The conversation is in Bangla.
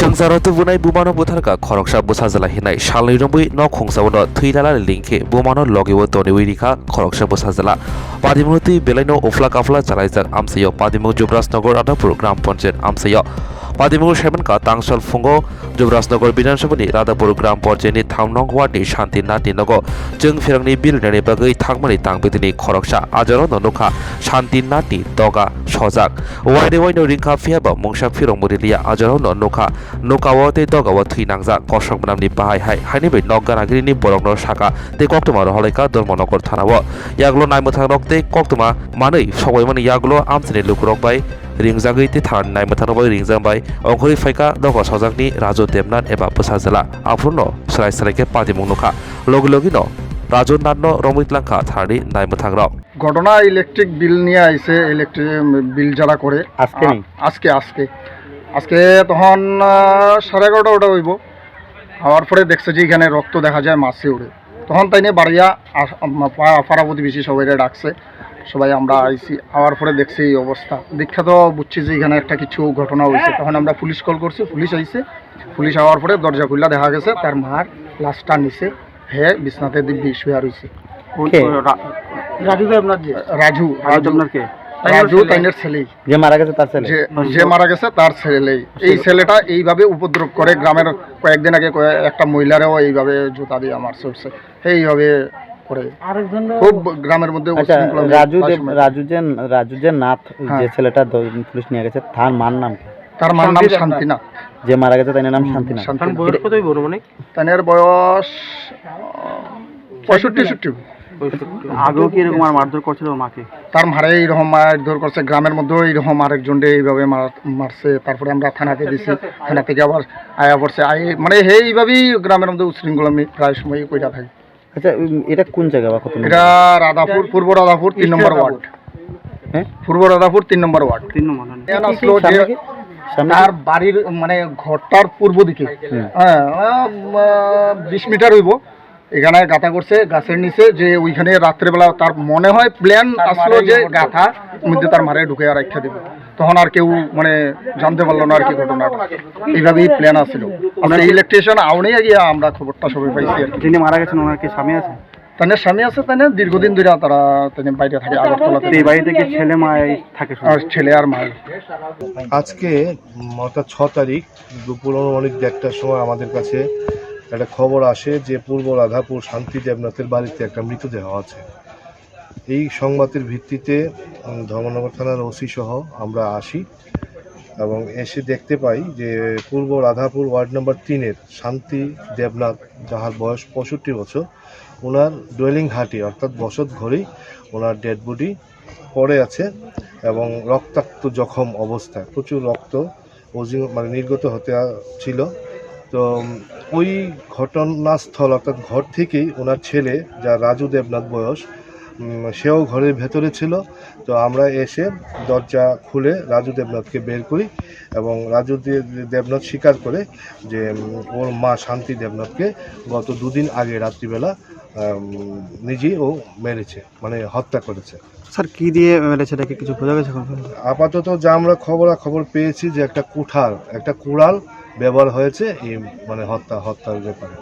Sangzaratu bunai bumano butarka khoroksa busajala hinai shalni rombai nok khongsabono thuilala lingke bumano logewo toniwi rikha khoroksa busajala padimuti belaino ofla kafla chalaijak amsayo padimu Jubrasnagar Radapur Gram Panchayat amsayo Padimu Shemanka Tangsal Fungo Jubrasnagar Bidansabani Radapur Gram Panchayatni Thamnong Wardni Shanti Nati Nogo Jeng Firangni Bilnani Bagai Thangmani Tangbitini Khoroksa Ajaro Nonukha Shanti Nati Doga Sojak Waide Waino Ringkha Fiaba Mungshak Firong Murilia Ajaro Nonukha Nukawote Dogawa Thuinangja Kosok Manamni Bahai Hai Hainibai Nogganagrini Borokno Saka Te Koktuma Roholeka Dormonogor Thanawo Yaglo Naimothanokte Koktuma Manui Sobaimani Yaglo Amsini Lukurokbai ringzagiti than naimothanokbai ringjangbai ongkhoi phaika dogo sojakni Raju Debnath eba busajala aphuno slai slaike padimung nukha logilogino Raju Nanno Romitlangkha thani naimothangrok ঘটনা ইলেকট্রিক বিল নিয়ে আইছে ইলেকট্রিক বিল যারা করে আজকে তখন 11:30 ওটা হইব হওয়ার পরে দেখছে যে এখানে রক্ত দেখা যায় মাছে উড়ে তখন তাই নিয়ে বাড়িয়া পাড়া প্রতিবেশী সবাই ডাকছে সবাই আমরা আইছি আওয়ার পরে দেখছি এই অবস্থা দেখা তো বুঝছি যে এখানে একটা কিছু ঘটনা হয়েছে তখন আমরা পুলিশ কল করছি পুলিশ আইছে পুলিশ আওয়ার পরে দরজা খুললা দেখা গেছে তার মার লাশটা নিচে হে বিছনাতে দিব্যি শুয়ে রয়েছে রাজু তাইনের ছেলে যে মারা গেছে তার ছেলে এই ছেলেটা এইভাবে উপদ্রব করে গ্রামের কয়েকদিন আগে একটা মহিলারও এইভাবে জুতা দিয়ে মারছে এইভাবে করে খুব গ্রামের মধ্যে রাজু যে নাথ যে ছেলেটা পুলিশ নিয়ে গেছে তার মার নাম শান্তিনাথ যে মারা গেছে তার নাম শান্তিনাথ তাইনের বয়স 65-66 আগেও কি এরকম মারধর করছিল মাকে তার মারে এইরকম মারধর করছে গ্রামের মধ্যেও এইরকম আরেকজন এইভাবে মারছে তারপরে আমরা থানাতে দিছি থানা থেকে আবার আয়া পড়ছে মানে এইভাবেই গ্রামের মধ্যে উশৃঙ্খলামি প্রায় সময় কইরা থাকে। আচ্ছা এটা কোন জায়গা বা কত এটা রাধাপুর পূর্ব রাধাপুর 3 নম্বর ওয়ার্ড হ্যাঁ পূর্ব রাধাপুর 3 নম্বর ওয়ার্ড তার বাড়ির মানে ঘরটার পূর্ব দিকে হ্যাঁ 20 মিটার হইব এখানে গাথা করছে গাছের নিচে যে ওইখানে রাত্রেবেলা তার মনে হয় প্ল্যান আসলো যে গাথা মধ্যে তার মারে ঢুকে আর রাখা দেবে তখন আর কেউ মানে জানতে পারলো না আর কি ঘটনাটা এইভাবেই প্ল্যান আসছিল আমরা ইলেকট্রিশিয়ান আউনেই গিয়ে আমরা খবরটা সবাই পাইছি আর যিনি মারা গেছেন ওনার কি স্বামী আছে তাদের স্বামী আছে তাই দীর্ঘদিন ধরে তারা বাইরে থাকে আগরতলাতে এই বাড়ি থেকে ছেলে মা থাকে ছেলে আর মা আজকে অর্থাৎ 6 তারিখ দুপুর অনেক 1টার সময় আমাদের কাছে একটা খবর আসে যে পূর্ব রাধাপুর শান্তি দেবনাথের বাড়িতে একটা মৃতদেহ আছে। এই সংবাদের ভিত্তিতে ধর্মনগর থানার ওসি সহ আমরা আসি এবং এসে দেখতে পাই যে পূর্ব রাধাপুর ওয়ার্ড নম্বর 3-এর শান্তি দেবনাথ যাহার বয়স 65 বছর ওনার ডোয়েলিং হাটি অর্থাৎ বসত ঘরেই ওনার ডেড বডি পড়ে আছে এবং রক্তাক্ত জখম অবস্থায় প্রচুর রক্ত মানে নির্গত হতে ছিল। তো ওই ঘটনাস্থল অর্থাৎ ঘর থেকেই ওনার ছেলে যা রাজু দেবনাথ বয়স সেও ঘরের ভেতরে ছিল। তো আমরা এসে দরজা খুলে রাজু দেবনাথকে বের করি এবং রাজু দেবনাথ স্বীকার করে যে ওর মা শান্তি দেবনাথকে গত 2 দিন আগে রাত্রিবেলা নিজেই ও মেরেছে মানে হত্যা করেছে। স্যার কি দিয়ে মেরেছে এটাকে কিছু বোঝা গেছে আপাতত যা আমরা খবর পেয়েছি যে একটা কুড়াল ব্যবহার হয়েছে এই মানে হত্যার ব্যাপারে।